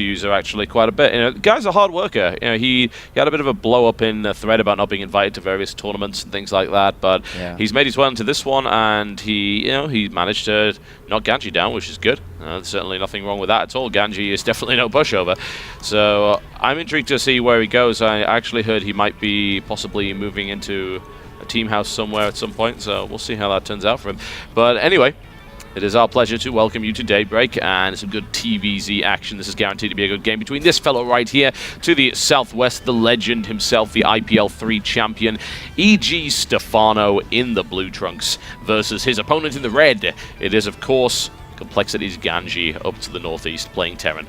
user actually quite a bit. You know, the guy's a hard worker. You know, he had a bit of a blow up in the thread about not being invited to various tournaments and things like that, but he's made his way into this one, and he managed to knock GanZi down, which is good. There's certainly nothing wrong with that at all. GanZi is definitely no pushover. So I'm intrigued to see where he goes. I actually heard he might be possibly moving into a team house somewhere at some point, so we'll see how that turns out for him. But anyway, it is our pleasure to welcome you to Daybreak and some good TVZ action. This is guaranteed to be a good game between this fellow right here to the southwest, the legend himself, the IPL 3 champion, E.G. Stephano in the blue trunks, versus his opponent in the red. It is, of course, Complexity's GanZi up to the northeast playing Terran.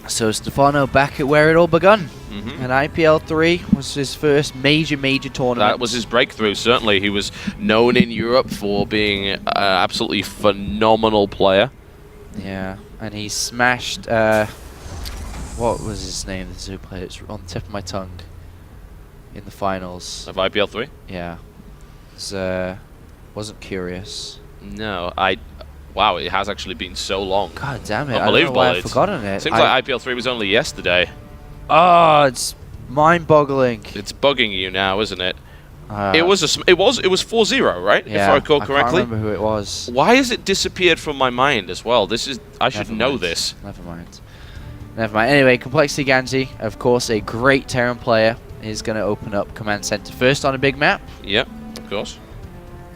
So Stephano back at where it all begun. And IPL 3 was his first major tournament. That was his breakthrough, certainly. He was known in Europe for being an absolutely phenomenal player. Yeah, and he smashed, what was his name, the Zoo player? It's on the tip of my tongue. In the finals. Of IPL 3? Yeah. Wasn't Curious. No, wow, it has actually been so long. God damn it, Unbelievable. I don't know why I've forgotten it. Seems like IPL 3 was only yesterday. Oh, it's mind-boggling. It's bugging you now, isn't it? It was 4-0, right? Yeah, if I recall correctly. I can't remember who it was. Why has it disappeared from my mind as well? I should know this. Never mind. Anyway, Complexity GanZi, of course, a great Terran player, is going to open up Command Center first on a big map. Yep, of course.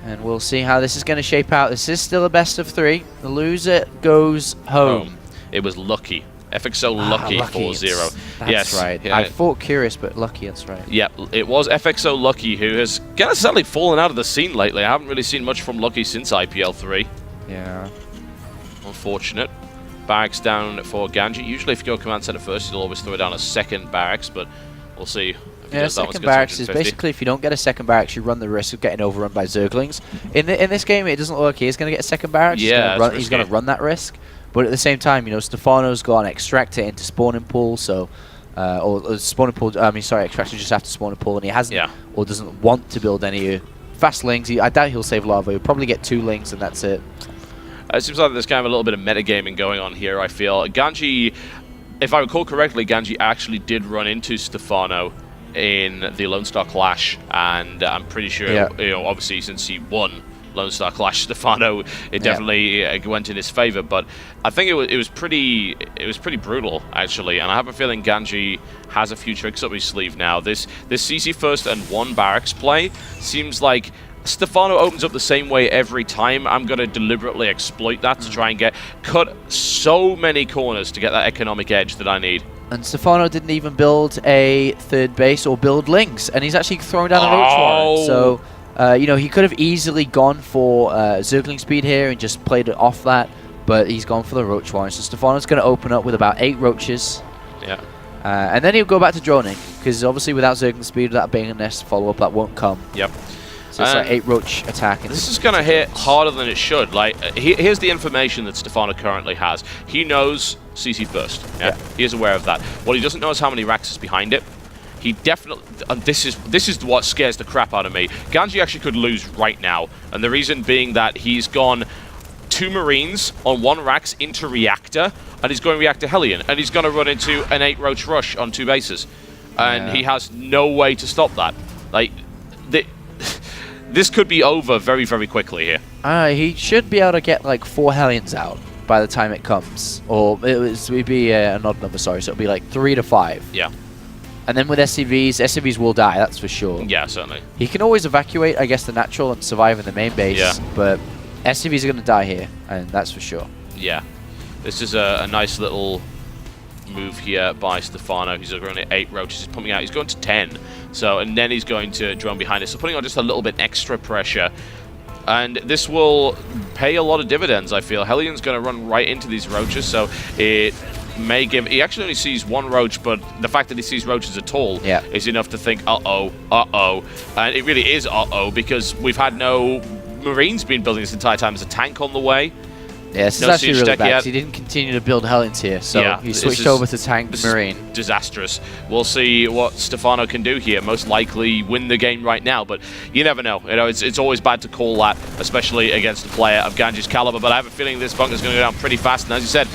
And we'll see how this is going to shape out. This is still a best of 3. The loser goes home. It was Lucky. FXO Lucky 4-0. That's right. Yeah. I thought Curious, but Lucky, that's right. Yep, it was FXO Lucky, who has kind of sadly fallen out of the scene lately. I haven't really seen much from Lucky since IPL 3. Yeah. Unfortunate. Barracks down for GanZi. Usually if you go Command Center first, you'll always throw down a second barracks, but we'll see. Yeah, second barracks is basically, if you don't get a second barracks, you run the risk of getting overrun by Zerglings. In this game, it doesn't look like he's going to get a second barracks. Yeah, he's going to run that risk. But at the same time, you know, Stephano's got an extractor into spawning pool, so or spawning pool. I mean, sorry, extractor just after spawning pool, and he hasn't or doesn't want to build any fast lings. I doubt he'll save lava. He'll probably get 2 lings, and that's it. It seems like there's kind of a little bit of metagaming going on here. I feel GanZi, if I recall correctly, GanZi actually did run into Stephano in the Lone Star Clash, and I'm pretty sure, you know, obviously since he won Lone Star Clash, Stephano, it definitely went in his favor. But I think it was pretty brutal actually, and I have a feeling GanZi has a few tricks up his sleeve now. This CC first and 1 barracks play seems like Stephano opens up the same way every time. I'm going to deliberately exploit that to try and cut so many corners to get that economic edge that I need. And Stephano didn't even build a 3rd base or build links, and he's actually throwing down a roach warren. So, you know, he could have easily gone for Zergling speed here and just played it off that, but he's gone for the roach warren. So Stephano's going to open up with about 8 roaches. Yeah. And then he'll go back to droning, because obviously without Zergling speed, that being a nest follow-up, that won't come. Yep. So it's like 8 roach attack. This is going to hit harder than it should. Like, here's the information that Stephano currently has. He knows CC first. Yeah? He is aware of that. What he doesn't know is how many racks is behind it. He definitely, and this is what scares the crap out of me. GanZi actually could lose right now, and the reason being that he's gone 2 Marines on 1 racks into Reactor, and he's going Reactor Hellion, and he's going to run into an 8 roach rush on 2 bases, and he has no way to stop that. Like, this could be over very, very quickly here. He should be able to get like 4 Hellions out by the time it comes. Or it would be an odd number, sorry. So it'll be like 3 to 5. Yeah. And then with SCVs will die, that's for sure. Yeah, certainly. He can always evacuate, I guess, the natural and survive in the main base. Yeah. But SCVs are going to die here, and that's for sure. Yeah. This is a nice little move here by Stephano. He's going to 8 roaches. He's pumping out. He's going to 10. So, and then he's going to drone behind it. So putting on just a little bit extra pressure. And this will pay a lot of dividends, I feel. Hellion's going to run right into these roaches, so it may give... He actually only sees 1 roach, but the fact that he sees roaches at all is enough to think, uh-oh, uh-oh. And it really is uh-oh, because we've had no Marines been building this entire time. There's a tank on the way. Yeah, this is actually really bad. He didn't continue to build Hellions here, so he switched over to tank Marine. Disastrous. We'll see what Stephano can do here. Most likely win the game right now, but you never know. You know, it's always bad to call that, especially against a player of GanZi's caliber. But I have a feeling this bunker's going to go down pretty fast. And as you said,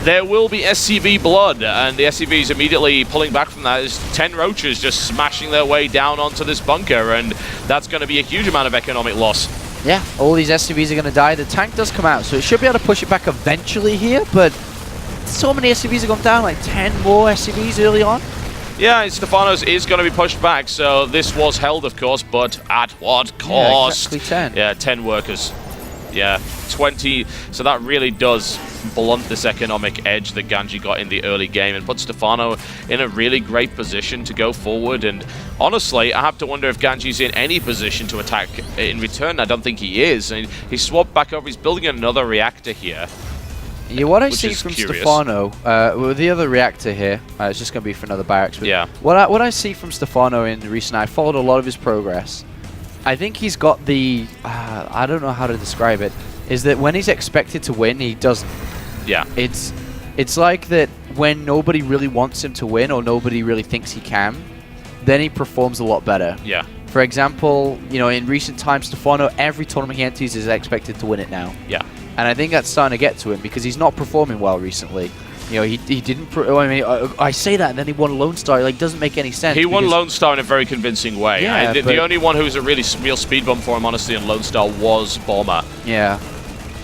there will be SCV blood, and the SCV is immediately pulling back from that. There's 10 roaches just smashing their way down onto this bunker, and that's going to be a huge amount of economic loss. Yeah, all these SCVs are going to die. The tank does come out, so it should be able to push it back eventually here, but so many SCVs have gone down, like 10 more SCVs early on. Yeah, and Stephano's is going to be pushed back, so this was held, of course, but at what cost? Yeah, exactly 10. Yeah, 10 workers. Yeah, 20. So that really does blunt this economic edge that GanZi got in the early game and put Stephano in a really great position to go forward. And honestly, I have to wonder if GanZi's in any position to attack in return. I don't think he is. And he swapped back over. He's building another reactor here. Yeah, what I see from Stephano, with the other reactor here, it's just going to be for another barracks. But yeah. What I see from Stephano in the recent, I followed a lot of his progress. I think he's got the, I don't know how to describe it, is that when he's expected to win, he doesn't. Yeah. It's like that when nobody really wants him to win or nobody really thinks he can, then he performs a lot better. Yeah. For example, you know, in recent times, Stephano, every tournament he enters is expected to win it now. Yeah. And I think that's starting to get to him because he's not performing well recently. You know, he didn't. I mean, I say that, and then he won Lone Star. Like, doesn't make any sense. He won Lone Star in a very convincing way. Yeah, the only one who was a real speed bump for him, honestly, in Lone Star was Bomber. Yeah,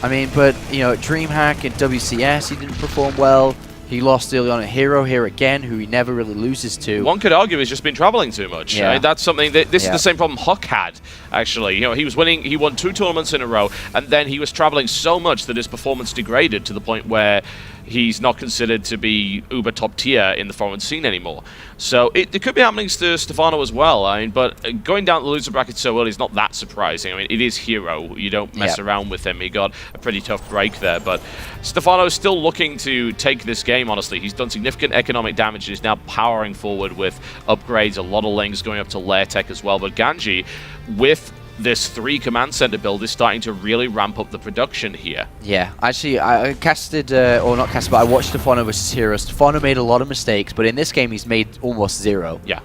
I mean, but you know, DreamHack and WCS, he didn't perform well. He lost early on at Hero here again, who he never really loses to. One could argue he's just been traveling too much. Yeah. That's something that this is the same problem Huck had, actually. You know, he was winning, he won 2 tournaments in a row, and then he was traveling so much that his performance degraded to the point where he's not considered to be uber top tier in the foreign scene anymore. So it could be happening to Stephano as well. I mean, but going down the loser bracket so early is not that surprising. I mean, it is Hero. You don't mess around with him. He got a pretty tough break there. But Stephano is still looking to take this game, honestly. He's done significant economic damage and is now powering forward with upgrades, a lot of links going up to Lair Tech as well. But GanZi, with this 3 command center build, is starting to really ramp up the production here. Yeah, actually, I casted, or not casted, but I watched Stephano versus Hero. Stephano made a lot of mistakes, but in this game he's made almost 0. Yeah.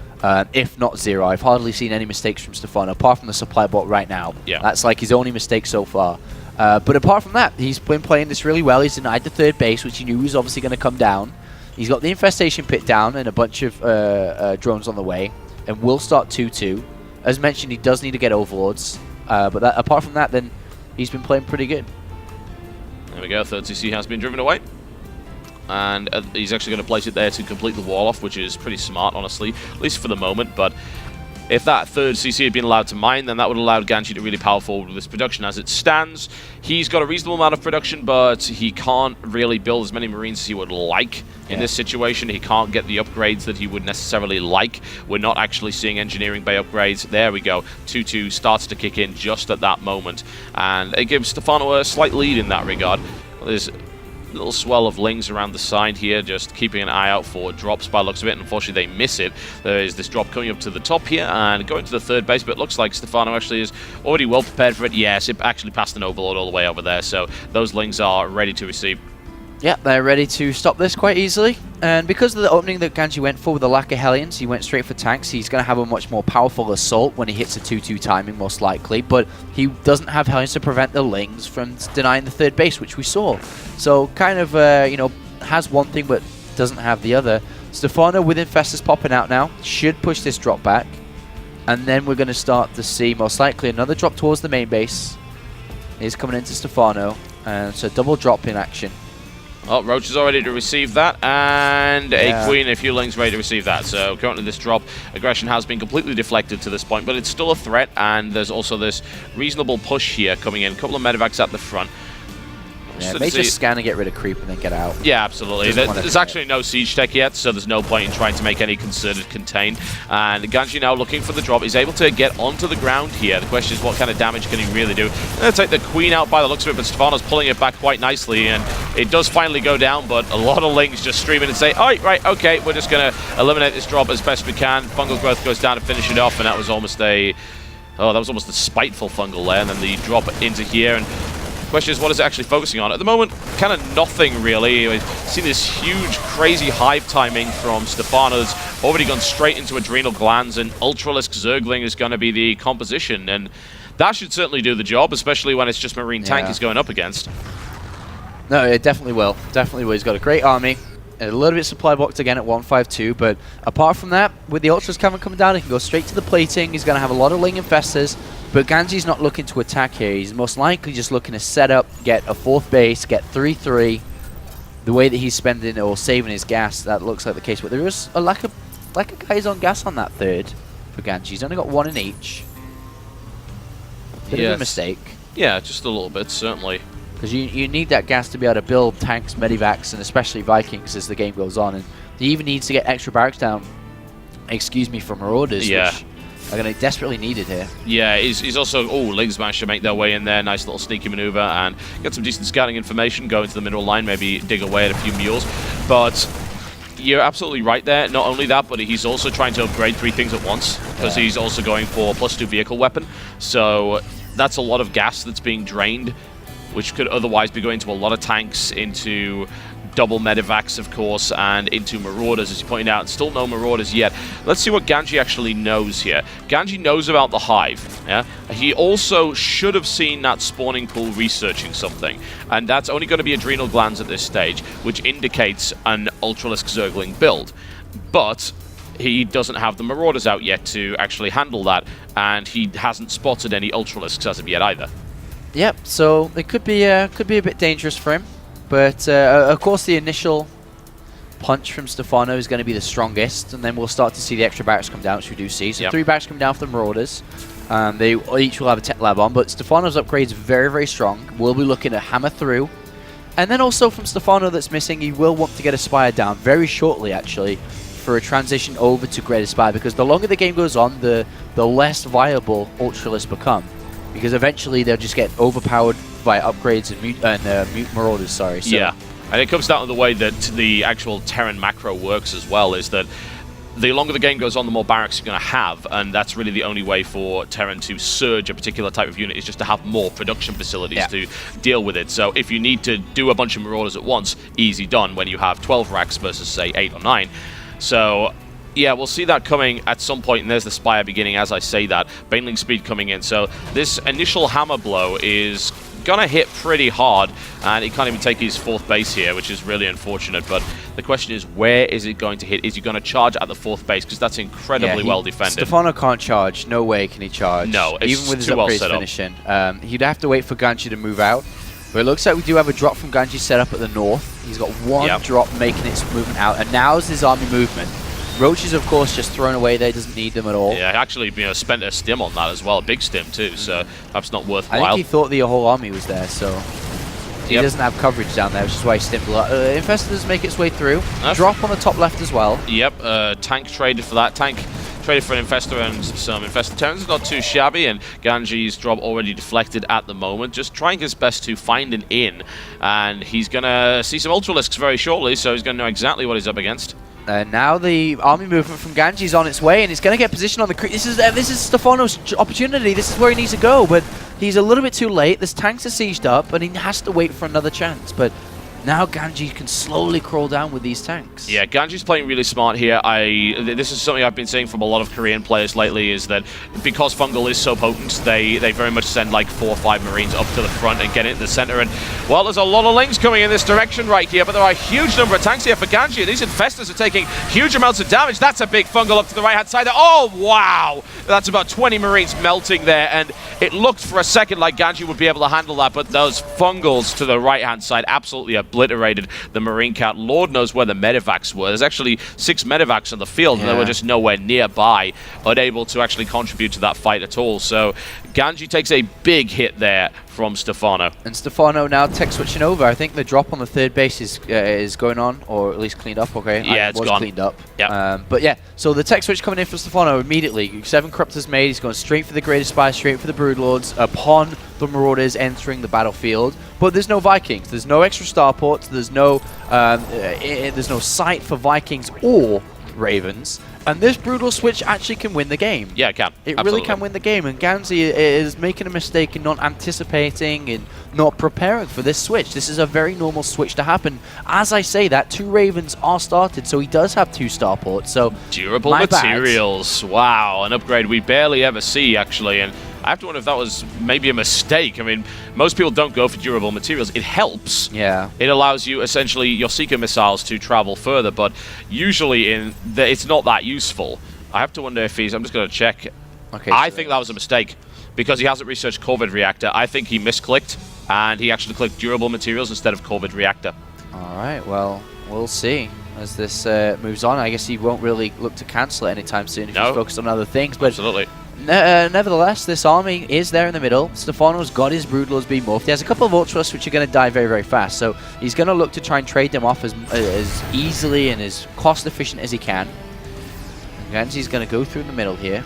If not 0. I've hardly seen any mistakes from Stephano, apart from the supply bot right now. Yeah. That's like his only mistake so far. But apart from that, he's been playing this really well. He's denied the 3rd base, which he knew was obviously going to come down. He's got the infestation pit down and a bunch of drones on the way, and will start 2-2. As mentioned, he does need to get overlords, but apart from that, then he's been playing pretty good. There we go, theStC has been driven away. And he's actually going to place it there to complete the wall off, which is pretty smart, honestly, at least for the moment. But if that theStC had been allowed to mine, then that would allow GanZi to really power forward with this production. As it stands, he's got a reasonable amount of production, but he can't really build as many Marines as he would like. In this situation, he can't get the upgrades that he would necessarily like. We're not actually seeing engineering bay upgrades. There we go. 2-2 starts to kick in just at that moment. And it gives Stephano a slight lead in that regard. There's a little swell of lings around the side here, just keeping an eye out for drops by the looks of it. And unfortunately, they miss it. There is this drop coming up to the top here and going to the 3rd base, but it looks like Stephano actually is already well prepared for it. Yes, it actually passed an overload all the way over there, so those lings are ready to receive. Yeah, they're ready to stop this quite easily. And because of the opening that GanZi went for with the lack of Hellions, he went straight for tanks. He's going to have a much more powerful assault when he hits a 2-2 timing, most likely. But he doesn't have Hellions to prevent the lings from denying the 3rd base, which we saw. So kind of, you know, has one thing but doesn't have the other. Stephano with Infestors popping out now should push this drop back. And then we're going to start to see, most likely, another drop towards the main base. Is coming into Stephano. And so double drop in action. Oh, Roach is all ready to receive that, and a Queen and a few Lings ready to receive that. So currently this drop aggression has been completely deflected to this point, but it's still a threat, and there's also this reasonable push here coming in. A couple of medevacs at the front. Yeah, may just scan and get rid of creep and then get out. Yeah, absolutely. There's actually no siege tech yet, so there's no point in trying to make any concerted contain. And GanZi now looking for the drop. He's able to get onto the ground here. The question is, what kind of damage can he really do? They'll take the Queen out by the looks of it, but Stephano's pulling it back quite nicely, and it does finally go down, but a lot of Lings just stream in and say, oh, right, okay, we're just going to eliminate this drop as best we can. Fungal growth goes down to finish it off, and that was almost a... Oh, that was almost a spiteful fungal there, and then the drop into here, and question is, what is it actually focusing on? At the moment, kind of nothing really. We've seen this huge, crazy hive timing from Stephano. That's already gone straight into adrenal glands, and Ultralisk Zergling is going to be the composition, and that should certainly do the job, especially when it's just Marine Tank he's going up against. No, it definitely will. Definitely will. He's got a great army. A little bit supply blocked again at 152, but apart from that, with the Ultras coming down, he can go straight to the plating. He's going to have a lot of Ling Infestors, but GanZi's not looking to attack here. He's most likely just looking to set up, get a 4th base, get 3-3. The way that he's spending or saving his gas, that looks like the case, but there is a lack of guys on gas on that 3rd for GanZi. He's only got 1 in each. Bit of a mistake. Yeah, just a little bit, certainly. Because you need that gas to be able to build tanks, medivacs, and especially Vikings as the game goes on. And he even needs to get extra barracks down, for Marauders, which are going to desperately needed here. Yeah, he's also... Lings managed to make their way in there. Nice little sneaky maneuver and get some decent scouting information, go into the mineral line, maybe dig away at a few mules. But you're absolutely right there. Not only that, but he's also trying to upgrade 3 things at once, because he's also going for +2 vehicle weapon. So that's a lot of gas that's being drained, which could otherwise be going to a lot of tanks, into double medivacs, of course, and into Marauders, as you pointed out. Still no Marauders yet. Let's see what GanZi actually knows here. GanZi knows about the Hive. Yeah, he also should have seen that spawning pool researching something, and that's only going to be adrenal glands at this stage, which indicates an Ultralisk Zergling build. But he doesn't have the Marauders out yet to actually handle that, and he hasn't spotted any Ultralisks as of yet either. Yep, so it could be a bit dangerous for him, but of course the initial punch from Stephano is going to be the strongest, and then we'll start to see the extra barracks come down, which we do see. So 3 barracks come down for the Marauders. They each will have a tech lab on, but Stephano's upgrade is very, very strong. We'll be looking to hammer through. And then also from Stephano that's missing, he will want to get Aspire down very shortly, actually, for a transition over to Great Aspire, because the longer the game goes on, the less viable Ultralists become. Because eventually they'll just get overpowered by upgrades and mute Marauders, sorry. So yeah, and it comes down to the way that the actual Terran macro works as well, is that the longer the game goes on, the more barracks you're going to have, and that's really the only way for Terran to surge a particular type of unit, is just to have more production facilities to deal with it. So if you need to do a bunch of Marauders at once, easy done when you have 12 racks versus, say, 8 or 9. So yeah, we'll see that coming at some point, and there's the Spire beginning as I say that. Baneling speed coming in, so this initial hammer blow is gonna hit pretty hard, and he can't even take his 4th base here, which is really unfortunate. But the question is, where is it going to hit? Is he going to charge at the 4th base? Because that's incredibly well defended. Stephano can't charge. No way can he charge. No, it's even with his too well upgrades set up. finishing. He'd have to wait for GanZi to move out. But it looks like we do have a drop from GanZi set up at the north. He's got 1 drop making its movement out, and now's his army movement. Roach is, of course, just thrown away there, doesn't need them at all. Yeah, actually spent a stim on that as well, a big stim too, so perhaps not worthwhile. I think he thought the whole army was there, so he doesn't have coverage down there, which is why he stimmed a lot. Infestor does make its way through. Drop on the top left as well. Yep, tank traded for that. Tank traded for an Infestor and some Infestor Terrans. Not too shabby, and GanZi's drop already deflected at the moment. Just trying his best to find an in, and he's going to see some Ultralisks very shortly, so he's going to know exactly what he's up against. Now the army movement from GanZi is on its way, and it's going to get positioned on the creep. This is Stephano's opportunity. This is where he needs to go, but he's a little bit too late. This tanks are sieged up, and he has to wait for another chance. But now GanZi can slowly crawl down with these tanks. Yeah, GanZi's playing really smart here. This is something I've been seeing from a lot of Korean players lately, is that because Fungal is so potent, they very much send like 4 or 5 Marines up to the front and get into the center. And, well, there's a lot of Lings coming in this direction right here, but there are a huge number of tanks here for GanZi. These Infestors are taking huge amounts of damage. That's a big Fungal up to the right-hand side there. Oh, wow! That's about 20 Marines melting there, and it looked for a second like GanZi would be able to handle that, but those Fungals to the right-hand side absolutely obliterated the Marine count. Lord knows where the medivacs were. There's actually 6 medivacs on the field, and they were just nowhere nearby, unable to actually contribute to that fight at all. So GanZi takes a big hit there from Stephano. And Stephano now tech switching over. I think the drop on the 3rd base is going on, or at least cleaned up. Okay, yeah, it's gone. Cleaned up. Yeah. But yeah, so the tech switch coming in for Stephano immediately. 7 Corruptors made. He's going straight for the Great Aspire, straight for the Broodlords upon the Marauders entering the battlefield. But there's no Vikings. There's no extra starports. There's no sight for Vikings or Ravens. And this brutal switch actually can win the game. Yeah, it can. It really can win the game. And GanZi is making a mistake in not anticipating and not preparing for this switch. This is a very normal switch to happen. As I say that, 2 Ravens are started, so he does have 2 starports. So durable materials. Wow, an upgrade we barely ever see, actually. And I have to wonder if that was maybe a mistake. I mean, most people don't go for durable materials. It helps. Yeah. It allows you, essentially, your Seeker missiles to travel further, but usually it's not that useful. I have to wonder if he's... I'm just going to check. Okay, I think that was a mistake, because he hasn't researched COVID reactor. I think he misclicked, and he actually clicked durable materials instead of COVID reactor. All right, well, we'll see as this moves on. I guess he won't really look to cancel it anytime soon if he's focused on other things. But absolutely. Nevertheless, this army is there in the middle. Stephano's got his Broodlords being morphed. He has a couple of Ultras which are going to die very, very fast. So he's going to look to try and trade them off as easily and as cost efficient as he can. GanZi's going to go through the middle here.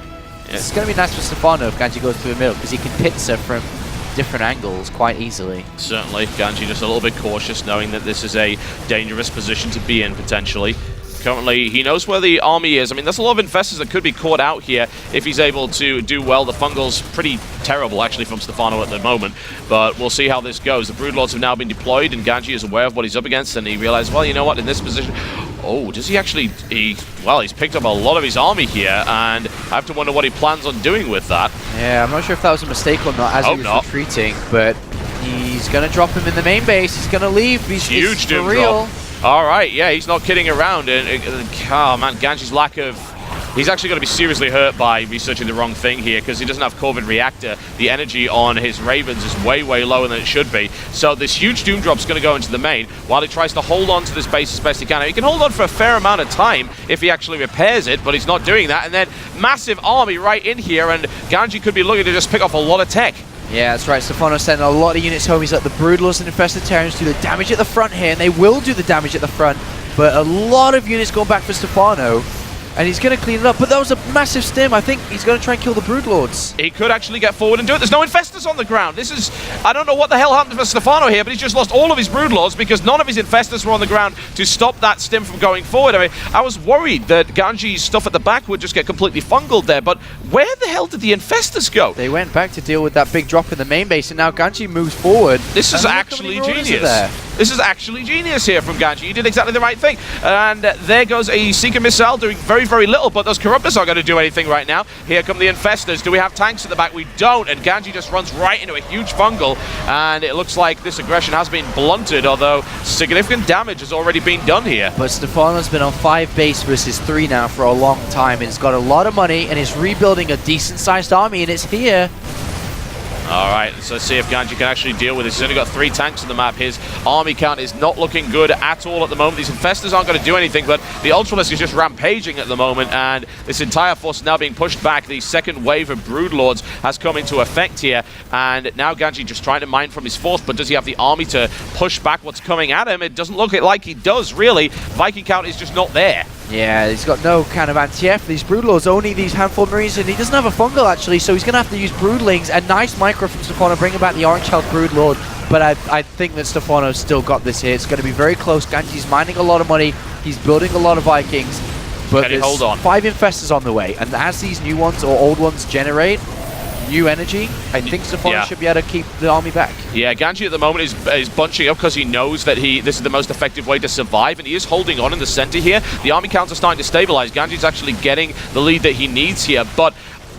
Yeah. It's going to be nice for Stephano if GanZi goes through the middle, because he can pincer from different angles quite easily. Certainly. GanZi just a little bit cautious, knowing that this is a dangerous position to be in, potentially. Currently, he knows where the army is. I mean, there's a lot of infestors that could be caught out here if he's able to do well. The fungal's pretty terrible, actually, from Stephano at the moment, but we'll see how this goes. The Broodlords have now been deployed, and GanZi is aware of what he's up against, and he realizes, well, you know what, in this position... Oh, does he actually... Well, he's picked up a lot of his army here, and I have to wonder what he plans on doing with that. Yeah, I'm not sure if that was a mistake or not as he was retreating, but he's going to drop him in the main base. He's going to leave. He's huge doom for real. drop. All right, yeah, he's not kidding around. And oh, man, GanZi's lack of... He's actually going to be seriously hurt by researching the wrong thing here, because he doesn't have COVID reactor. The energy on his Ravens is way, way lower than it should be. So this huge doom drop's going to go into the main while he tries to hold on to this base as best he can. He can hold on for a fair amount of time if he actually repairs it, but he's not doing that. And then massive army right in here, and GanZi could be looking to just pick off a lot of tech. Yeah, that's right. Stephano's sending a lot of units home. He's let the Broodlords and Infested Terrans do the damage at the front here, and they will do the damage at the front. But a lot of units going back for Stephano, and he's going to clean it up. But that was a massive stim. I think he's going to try and kill the Broodlords. He could actually get forward and do it. There's no Infestors on the ground. This is... I don't know what the hell happened for Stephano here, but he's just lost all of his Broodlords because none of his Infestors were on the ground to stop that stim from going forward. I mean, I was worried that GanZi's stuff at the back would just get completely fungled there, but where the hell did the Infestors go? They went back to deal with that big drop in the main base, and now GanZi moves forward. This is actually genius. This is actually genius here from GanZi. He did exactly the right thing. And there goes a Seeker missile doing very, very little, but those Corruptors aren't going to do anything right now. Here come the Infestors. Do we have tanks at the back? We don't, and GanZi just runs right into a huge fungal, and it looks like this aggression has been blunted, although significant damage has already been done here. But Stephano's been on 5 base versus 3 now for a long time, and he's got a lot of money, and he's rebuilding a decent-sized army, and it's here. All right, so let's see if GanZi can actually deal with this. He's only got 3 tanks on the map. His army count is not looking good at all at the moment. These Infestors aren't going to do anything, but the Ultralisk is just rampaging at the moment, and this entire force is now being pushed back. The second wave of Broodlords has come into effect here, and now GanZi just trying to mine from his fourth, but does he have the army to push back what's coming at him? It doesn't look like he does, really. Viking count is just not there. Yeah, he's got no kind of anti-air for these Broodlords, only these handful of Marines, and he doesn't have a fungal actually, so he's going to have to use Broodlings. A nice micro from Stephano, bringing back the orange health Broodlord, but I think that Stephano's still got this here. It's going to be very close. GanZi's mining a lot of money, he's building a lot of Vikings, but there's 5 Infestors on the way, and as these new ones or old ones generate new energy, I think Stephano should be able to keep the army back. Yeah, GanZi at the moment is bunching up because he knows that this is the most effective way to survive, and he is holding on in the center here. The army counts are starting to stabilize. GanZi's actually getting the lead that he needs here, but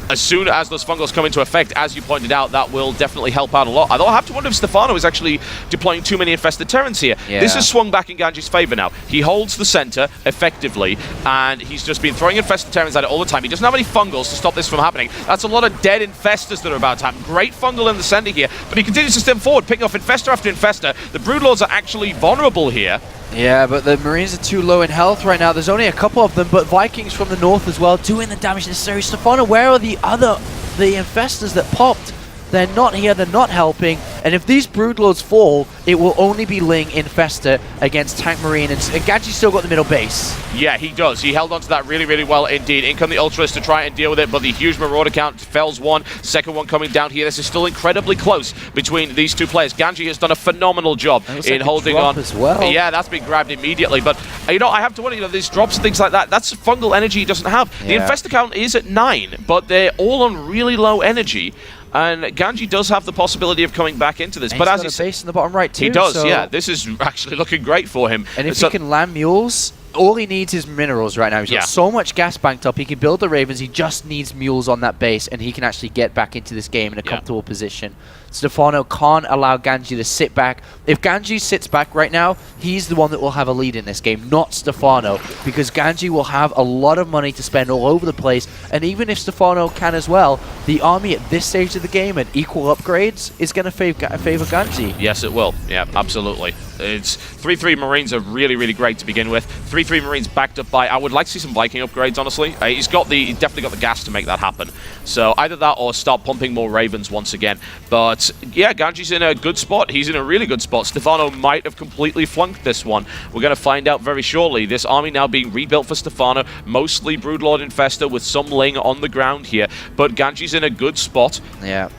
as soon as those fungals come into effect, as you pointed out, that will definitely help out a lot. Although I have to wonder if Stephano is actually deploying too many Infested Terrans here. Yeah. This has swung back in GanZi's favor now. He holds the center effectively, and he's just been throwing Infested Terrans at it all the time. He doesn't have any fungals to stop this from happening. That's a lot of dead Infestors that are about to happen. Great fungal in the center here, but he continues to stem forward, picking off Infestor after Infestor. The Broodlords are actually vulnerable here. Yeah, but the Marines are too low in health right now. There's only a couple of them, but Vikings from the north as well doing the damage necessary. Stephano, where are the Infestors that popped? They're not here, they're not helping, and if these Broodlords fall, it will only be Ling Infestor against Tank Marine, and GanZi's still got the middle base. Yeah, he does. He held on to that really, really well indeed. In come the Ultras to try and deal with it, but the huge Marauder count fells one, second one coming down here. This is still incredibly close between these two players. GanZi has done a phenomenal job in holding on. As well. Yeah, that's been grabbed immediately, but you know, I have to wonder, these drops and things like that, that's fungal energy he doesn't have. Yeah. The Infestor count is at 9, but they're all on really low energy. And GanZi does have the possibility of coming back into this, and but he's as got a base in the bottom right too. He does, so yeah. This is actually looking great for him. And if he can land mules, all he needs is minerals right now. He's got so much gas banked up. He can build the Ravens. He just needs mules on that base, and he can actually get back into this game in a comfortable position. Stephano can't allow GanZi to sit back. If GanZi sits back right now, he's the one that will have a lead in this game, not Stephano, because GanZi will have a lot of money to spend all over the place, and even if Stephano can as well, the army at this stage of the game at equal upgrades is going to favor GanZi. Yes, it will. Yeah, absolutely. It's 3-3 Marines are really, really great to begin with. 3-3 Marines backed up by, I would like to see some Viking upgrades, honestly. He's definitely got the gas to make that happen. So either that or start pumping more Ravens once again. But yeah, GanZi's in a good spot. He's in a really good spot. Stephano might have completely flunked this one. We're going to find out very shortly. This army now being rebuilt for Stephano, mostly Broodlord Infestor with some Ling on the ground here. But GanZi's in a good spot. Yeah.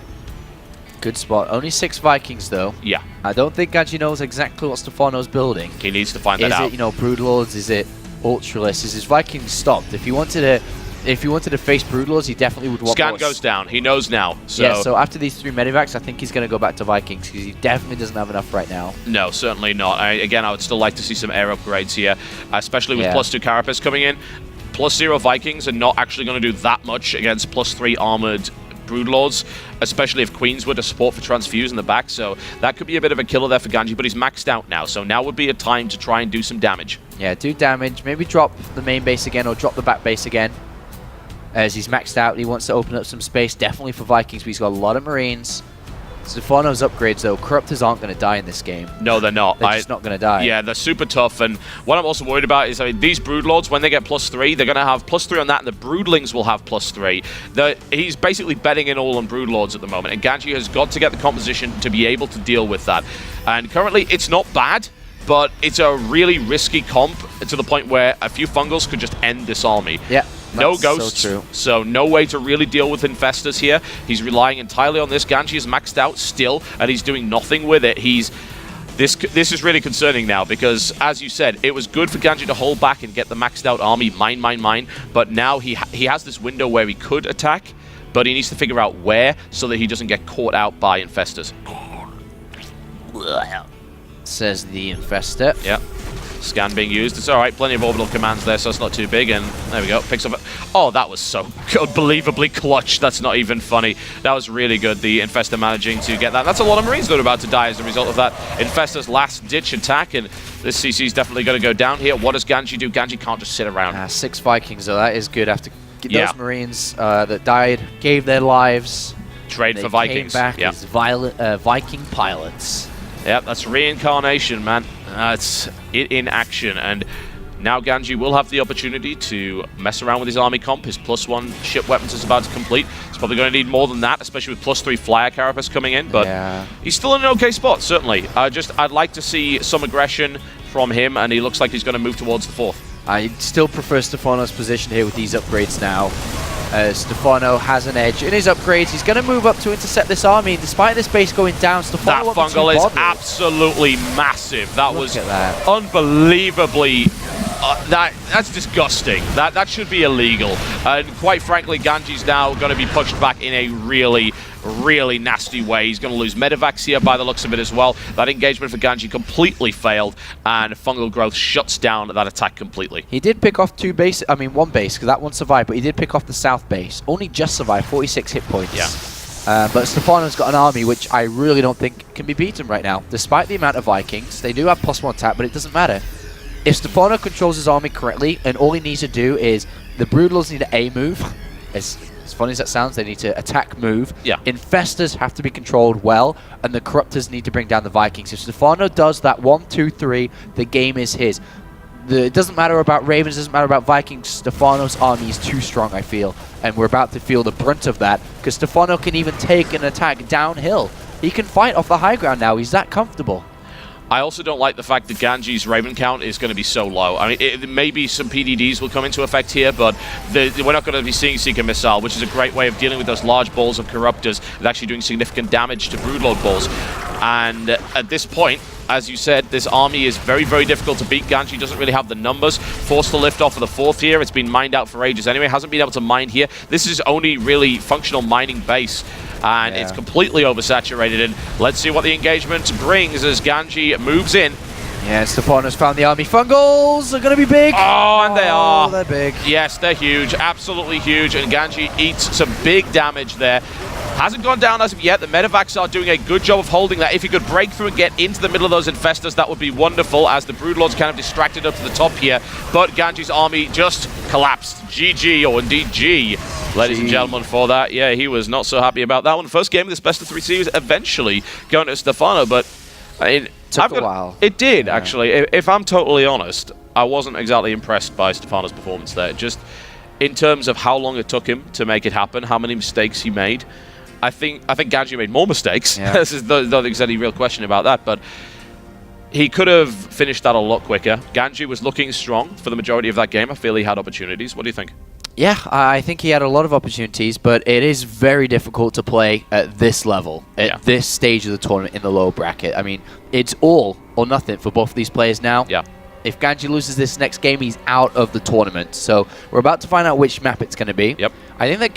Good spot. Only 6 Vikings, though. Yeah. I don't think GanZi knows exactly what Stephano's building. He needs to find that out. Is it, Broodlords? Is it Ultralists? Is his Vikings stopped? If he wanted to face Broodlords, he definitely would want Scan goes down. He knows now. So. Yeah, so after these 3 medivacs, I think he's going to go back to Vikings because he definitely doesn't have enough right now. No, certainly not. Again, I would still like to see some air upgrades here, especially with +2 Carapace coming in. +0 Vikings are not actually going to do that much against +3 armored Broodlords, especially if Queens were to support for Transfuse in the back, so that could be a bit of a killer there for GanZi, but he's maxed out now, so now would be a time to try and do some damage. Yeah, do damage, maybe drop the main base again or drop the back base again. As he's maxed out, he wants to open up some space, definitely for Vikings, but he's got a lot of Marines. Stephano's upgrades, though, Corruptors aren't going to die in this game. No, they're not. They're just not going to die. Yeah, they're super tough, and what I'm also worried about is, these Broodlords, when they get +3, they're going to have +3 on that, and the Broodlings will have +3. He's basically betting it all on Broodlords at the moment, and GanZi has got to get the composition to be able to deal with that. And currently, it's not bad, but it's a really risky comp to the point where a few Fungals could just end this army. Yeah. No ghosts, so no way to really deal with Infestors here. He's relying entirely on this. GanZi is maxed out still, and he's doing nothing with it. This is really concerning now, because, as you said, it was good for GanZi to hold back and get the maxed out army, mine, but now he has this window where he could attack, but he needs to figure out where so that he doesn't get caught out by Infestors. Says the Infestor. Yeah. Scan being used. It's alright, plenty of orbital commands there, so it's not too big, and there we go, picks up oh, that was so unbelievably clutch. That's not even funny. That was really good, the Infestor managing to get that. That's a lot of Marines that are about to die as a result of that Infestor's last-ditch attack, and this CC is definitely going to go down here. What does GanZi do? GanZi can't just sit around. 6 Vikings, though, that is good. After those Marines that died, gave their lives. Trade for Vikings. Came back as Viking pilots. Yep, that's reincarnation, man. That's it in action, and now GanZi will have the opportunity to mess around with his army comp. His +1 ship weapons is about to complete. He's probably going to need more than that, especially with +3 flyer Carapace coming in, but he's still in an okay spot, certainly. I'd like to see some aggression from him, and he looks like he's going to move towards the 4th. I still prefer Stephano's position here with these upgrades now. Stephano has an edge in his upgrades. He's going to move up to intercept this army. Despite this base going down, Stephano that fungal is absolutely massive. That was unbelievably... that's disgusting. That should be illegal. And quite frankly, GanZi's now going to be pushed back in a really nasty way. He's going to lose Medivacs here by the looks of it as well. That engagement for GanZi completely failed, and fungal growth shuts down that attack completely. He did pick off 2 bases, I mean 1 base, because that one survived, but he did pick off the south base. Only just survived, 46 hit points. Yeah. But Stephano's got an army which I really don't think can be beaten right now. Despite the amount of Vikings, they do have +1 attack, but it doesn't matter. If Stephano controls his army correctly, and all he needs to do is, the Broodlords need an A move, as funny as that sounds, they need to attack move. Yeah. Infestors have to be controlled well, and the Corruptors need to bring down the Vikings. If Stephano does that 1, 2, 3, the game is his. It doesn't matter about Ravens, it doesn't matter about Vikings. Stephano's army is too strong, I feel, and we're about to feel the brunt of that, because Stephano can even take an attack downhill. He can fight off the high ground now, he's that comfortable. I also don't like the fact that GanZi's Raven count is going to be so low. I mean, maybe some PDDs will come into effect here, but we're not going to be seeing Seeker Missile, which is a great way of dealing with those large balls of Corruptors and actually doing significant damage to Broodlord balls. And at this point, as you said, this army is very, very difficult to beat. GanZi doesn't really have the numbers. Forced to lift off of the 4th here. It's been mined out for ages anyway. Hasn't been able to mine here. This is only really functional mining base, and it's completely oversaturated. And let's see what the engagement brings as GanZi moves in. Yeah, Stephano's found the army. Fungals are going to be big. Oh, and they are. They're big. Yes, they're huge. Absolutely huge. And GanZi eats some big damage there. Hasn't gone down as of yet. The medevacs are doing a good job of holding that. If he could break through and get into the middle of those infestors, that would be wonderful, as the Broodlord's kind of distracted up to the top here. But GanZi's army just collapsed. GG, or indeed G, ladies and gentlemen, for that. Yeah, he was not so happy about that one. First game of this best-of-3 series, eventually going to Stephano, but Took a while. It did, actually. If I'm totally honest, I wasn't exactly impressed by Stephano's performance there. Just in terms of how long it took him to make it happen, how many mistakes he made. I think GanZi made more mistakes. Yeah. There's any real question about that, but he could have finished that a lot quicker. GanZi was looking strong for the majority of that game. I feel he had opportunities. What do you think? Yeah, I think he had a lot of opportunities, but it is very difficult to play at this level, at this stage of the tournament in the low bracket. I mean, it's all or nothing for both of these players now. Yeah. If GanZi loses this next game, he's out of the tournament. So we're about to find out which map it's going to be. Yep. I think that